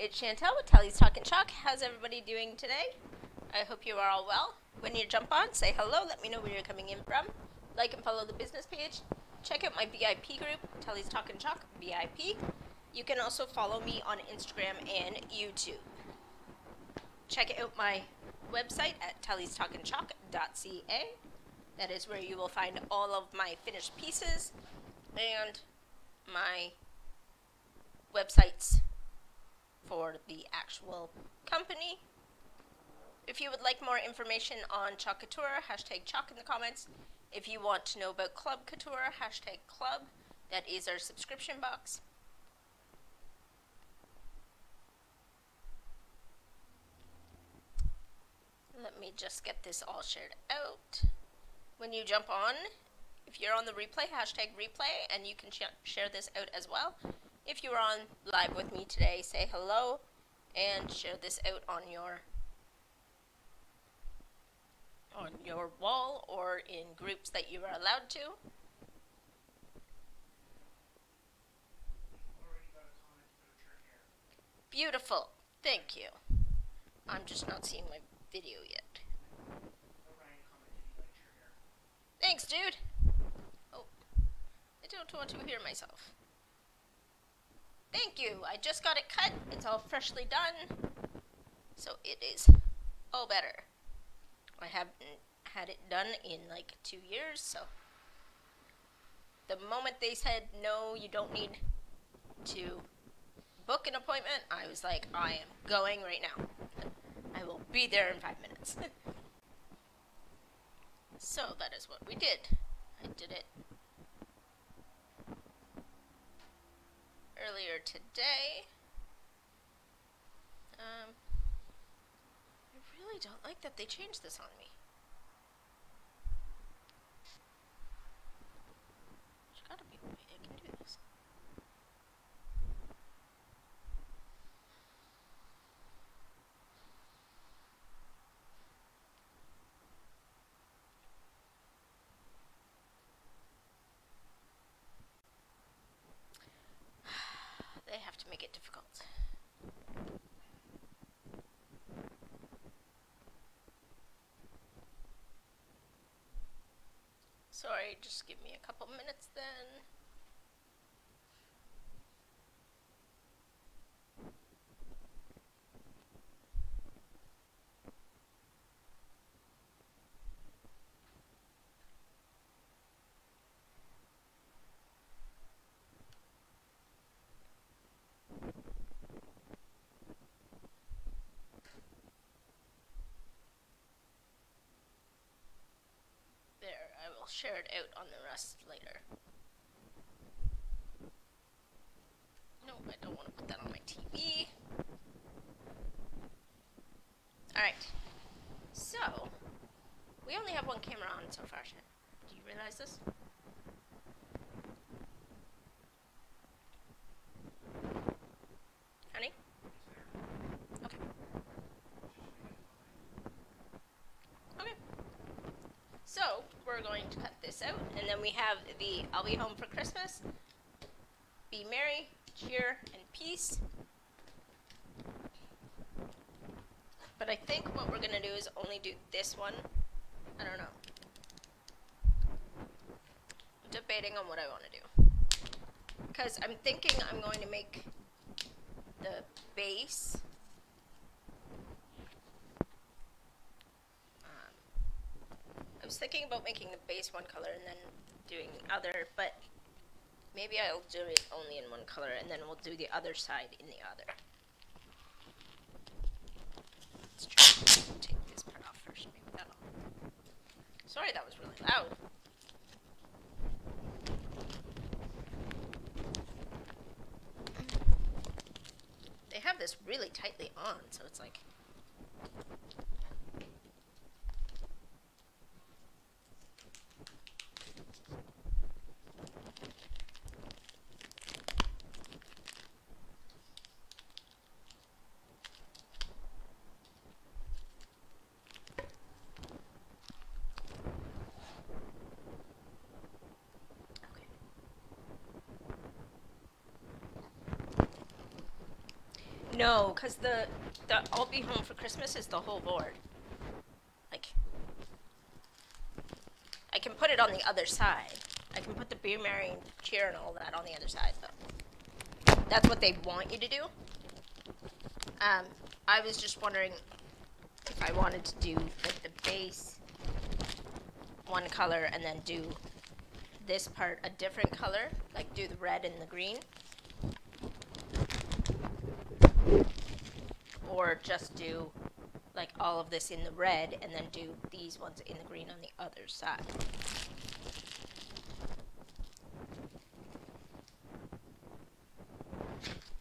it's Chantel with Tally's Talkin' Chalk. How's everybody doing today? I hope you are all well. When you jump on, say hello, let me know where you're coming in from. Like and follow the business page. Check out my VIP group, Tally's Talkin' Chalk, VIP. You can also follow me on Instagram and YouTube. Check out my website at tallystalkinchalk.ca. That is where you will find all of my finished pieces and my websites for the actual company. If you would like more information on Chalk Couture, hashtag Chalk in the comments. If you want to know about Club Couture, hashtag Club. That is our subscription box. Let me just get this all shared out. When you jump on, if you're on the replay, hashtag replay, and you can share this out as well. If you're on live with me today, say hello and share this out on your wall or in groups that you are allowed to. Beautiful. Thank you. I'm just not seeing my video yet. Thanks, dude. Oh, I don't want to hear myself. Thank you. I just got it cut. It's all freshly done. So it is all better. I haven't had it done in like 2 years, so the moment they said, no, you don't need to book an appointment, I was like, I am going right now. I will be there in 5 minutes. So that is what we did. I did it earlier today. I really don't like that they changed this on me. There's gotta be a way I can do this. They have to make it difficult. Sorry, just give me a couple minutes then. I'll share it out on the rest later. No, I don't want to put that on my TV. Alright. So, we only have one camera on so far, Shan. Do you realize this? Honey? Okay. Okay. So, we're going to cut this out, and then we have the I'll be home for Christmas, be merry, cheer, and peace. But I think what we're going to do is only do this one. I don't know. I'm debating on what I want to do. Because I'm thinking I'm going to make the base I was thinking about making the base one color and then doing the other, but maybe I'll do it only in one color and then we'll do the other side in the other. Let's try to take this part off first. Maybe that'll... Sorry, that was really loud. They have this really tightly on, so it's like... No, because the I'll Be Home for Christmas is the whole board. Like, I can put it on the other side. I can put the Be Merry and Cheer and all that on the other side, though. That's what they want you to do. I was just wondering if I wanted to do like the base one color and then do this part a different color, like do the red and the green, or just do like all of this in the red and then do these ones in the green on the other side.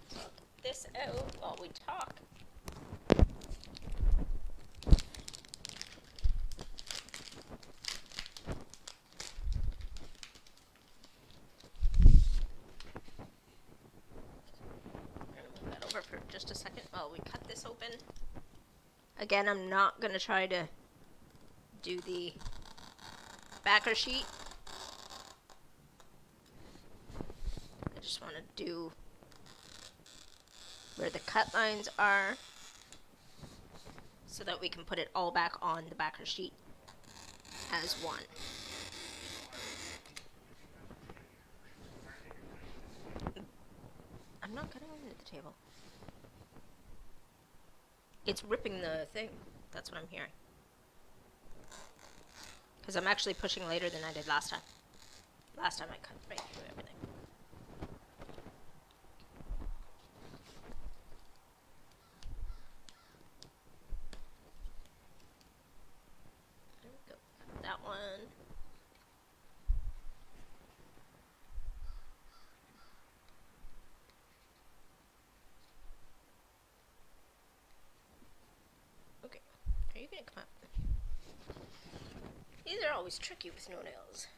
So I'll get this out while we talk. For just a second while we cut this open. Again, I'm not going to try to do the backer sheet. I just want to do where the cut lines are so that we can put it all back on the backer sheet as one. I'm not cutting into the table. It's ripping the thing. That's what I'm hearing. Because I'm actually pushing later than I did last time. Last time I cut right through everything. There we go. Got that one. Are you gonna come up? These are always tricky with no nails.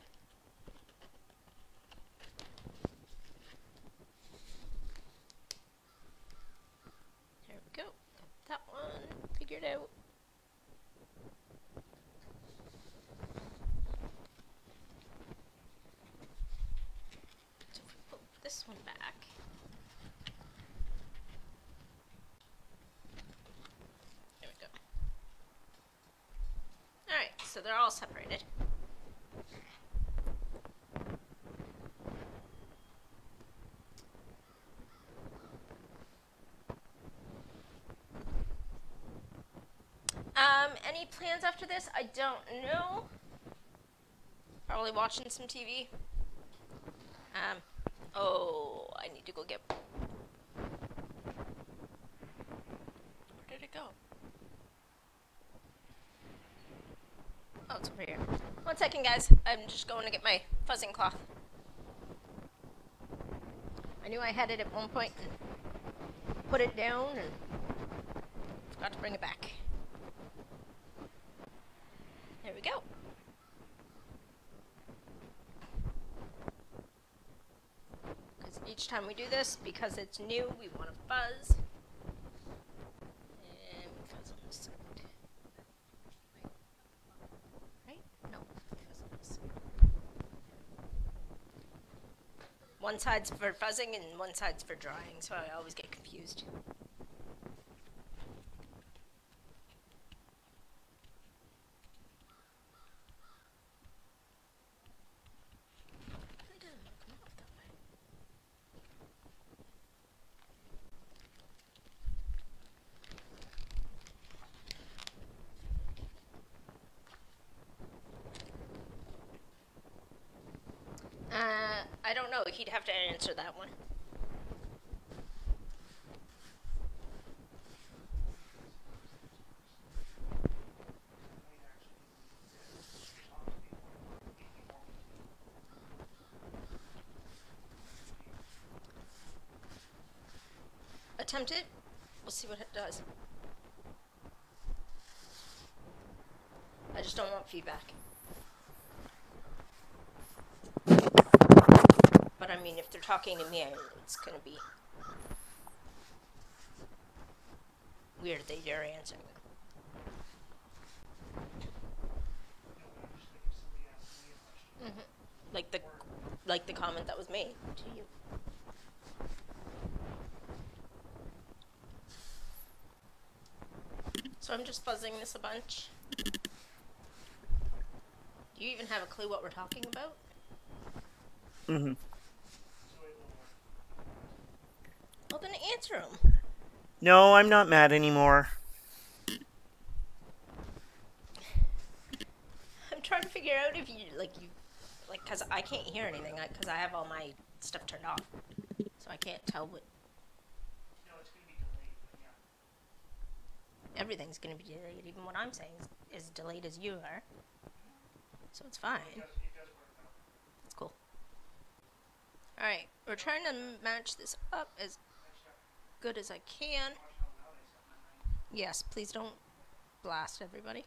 There we go. Got that one figured out. So if we put this one back. So they're all separated. Any plans after this? I don't know. Probably watching some TV. Oh, I need to go get... Where did it go? Oh, it's over here. 1 second, guys. I'm just going to get my fuzzing cloth. I knew I had it at one point and put it down and forgot to bring it back. There we go. Because each time we do this, because it's new, we want to fuzz. And we fuzz on this side. One side's for fuzzing and one side's for drying, so I always get confused. It doesn't come off that way. I don't know. He'd have to answer that one. Attempt it. We'll see what it does. I just don't want feedback. But I mean, if they're talking to me, it's gonna be weird that you're answering them. Like the comment that was made to you. So I'm just buzzing this a bunch. Do you even have a clue what we're talking about? Mm-hmm. Well, then answer them. No, I'm not mad anymore. I'm trying to figure out if you, because I can't hear anything, because I have all my stuff turned off. So I can't tell what... No, it's going to be delayed, but yeah. Everything's going to be delayed. Even what I'm saying is delayed as you are. So it's fine. It does work though. That's cool. Alright, we're trying to match this up as good as I can. Watch how loud I set my mic. Yes, please don't blast everybody.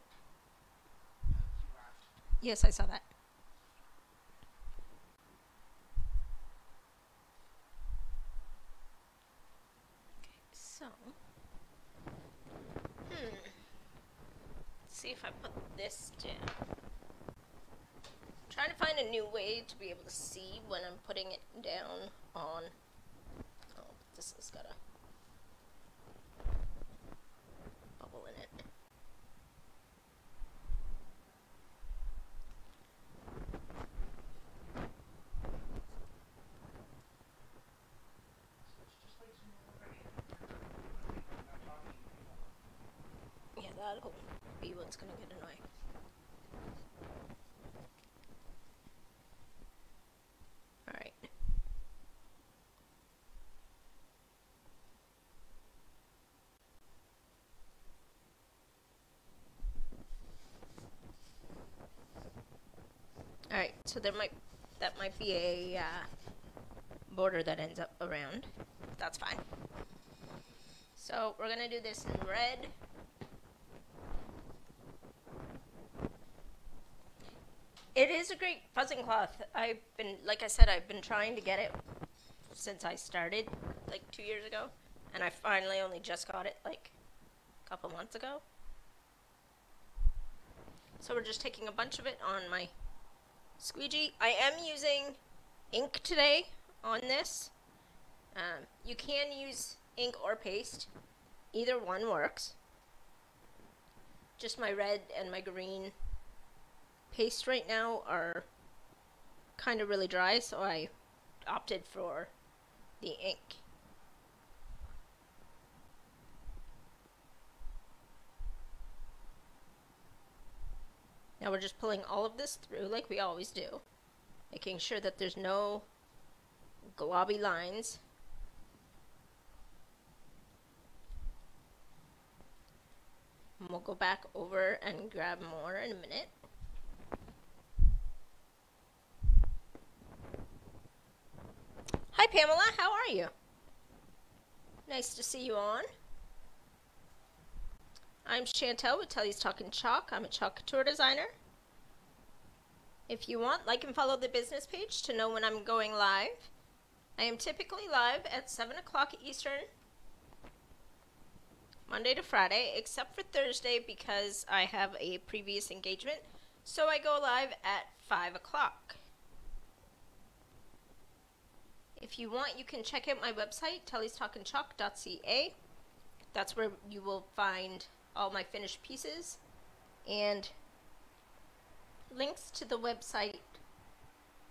You laughed. Yes, I saw that. Okay, so... Let's see if I put this down. Trying to find a new way to be able to see when I'm putting it down on... Oh, this has got a bubble in it. It's just like Zoom already. I'm not talking to people. Yeah, that'll be what's gonna get annoying. Alright. Alright, so that might be a border that ends up around. That's fine. So we're gonna do this in red. It is a great fuzzing cloth. Like I said, I've been trying to get it since I started, like 2 years ago. And I finally only just got it, like, a couple months ago. So we're just taking a bunch of it on my squeegee. I am using ink today on this. You can use ink or paste. Either one works. Just my red and my green paste right now are kind of really dry, so I opted for the ink. Now we're just pulling all of this through like we always do, making sure that there's no globby lines. And we'll go back over and grab more in a minute. Hi Pamela, how are you? Nice to see you on. I'm Chantel with Telly's Talkin' Chalk. I'm a chalk couture designer. If you want, like and follow the business page to know when I'm going live. I am typically live at 7 o'clock Eastern, Monday to Friday, except for Thursday because I have a previous engagement. So I go live at 5 o'clock. If you want, you can check out my website, tellystalkinchalk.ca. That's where you will find all my finished pieces and links to the website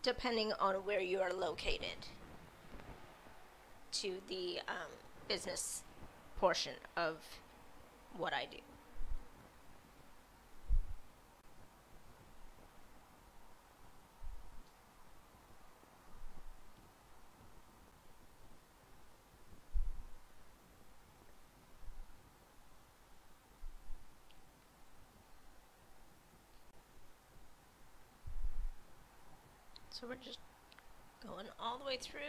depending on where you are located to the business portion of what I do. So we're just going all the way through.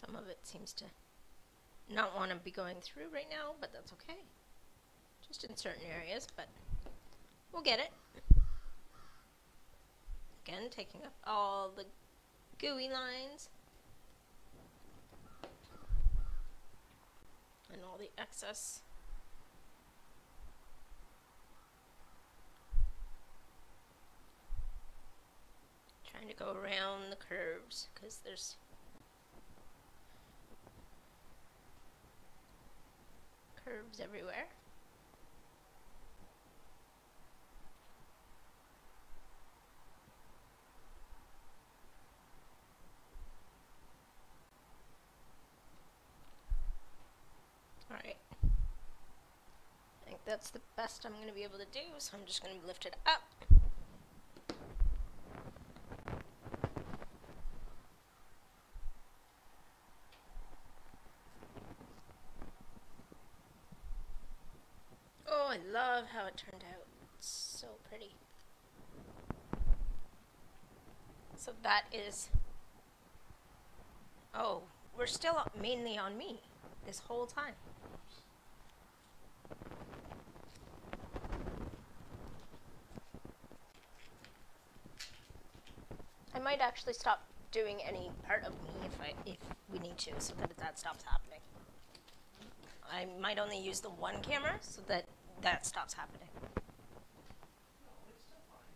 Some of it seems to not want to be going through right now, but that's okay. Just in certain areas, but we'll get it. Again, taking up all the gooey lines and all the excess. Trying to go around the curves because there's curves everywhere. Alright. I think that's the best I'm going to be able to do, so I'm just going to lift it up. Oh, I love how it turned out. It's so pretty. So that is... Oh, we're still mainly on me this whole time. I might actually stop doing any part of me if we need to, so that stops happening. I might only use the one camera so that stops happening. No, it's still fine.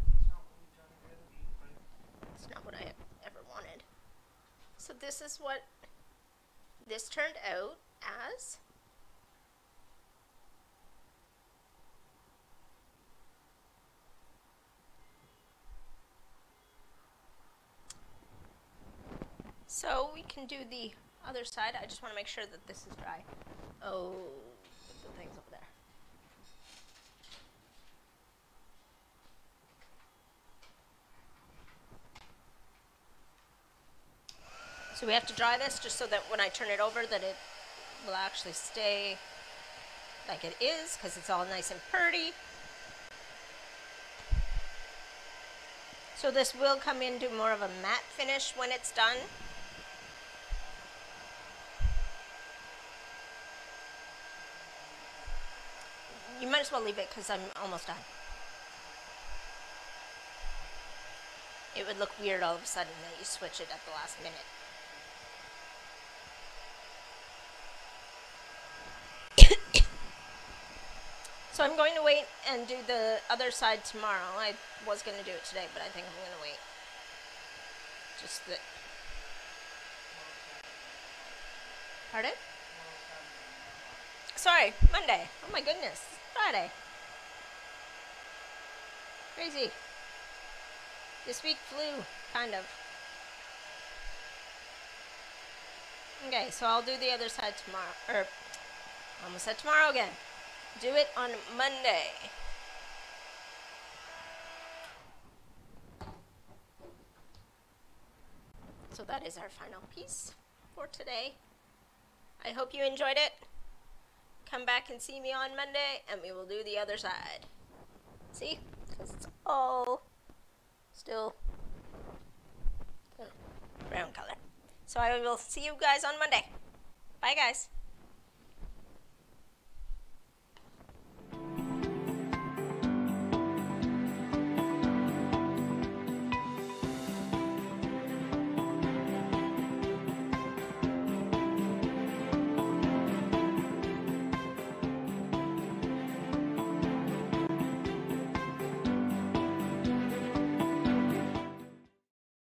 It's not what we've done every other week, but It's not what I ever wanted. So this is what this turned out as. So we can do the other side. I just want to make sure that this is dry. Oh, the thing's over there. So we have to dry this just so that when I turn it over that it will actually stay like it is, because it's all nice and pretty. So this will come into more of a matte finish when it's done. You might as well leave it because I'm almost done. It would look weird all of a sudden that you switch it at the last minute. So I'm going to wait and do the other side tomorrow. I was going to do it today, but I think I'm going to wait. Just that. Pardon? Sorry, Monday. Oh my goodness. Friday. Crazy. This week flew, kind of. Okay, so I'll do the other side tomorrow. Or, almost said tomorrow again. Do it on Monday. So that is our final piece for today. I hope you enjoyed it. Come back and see me on Monday and we will do the other side. See? Because it's all still the brown color. So I will see you guys on Monday. Bye guys.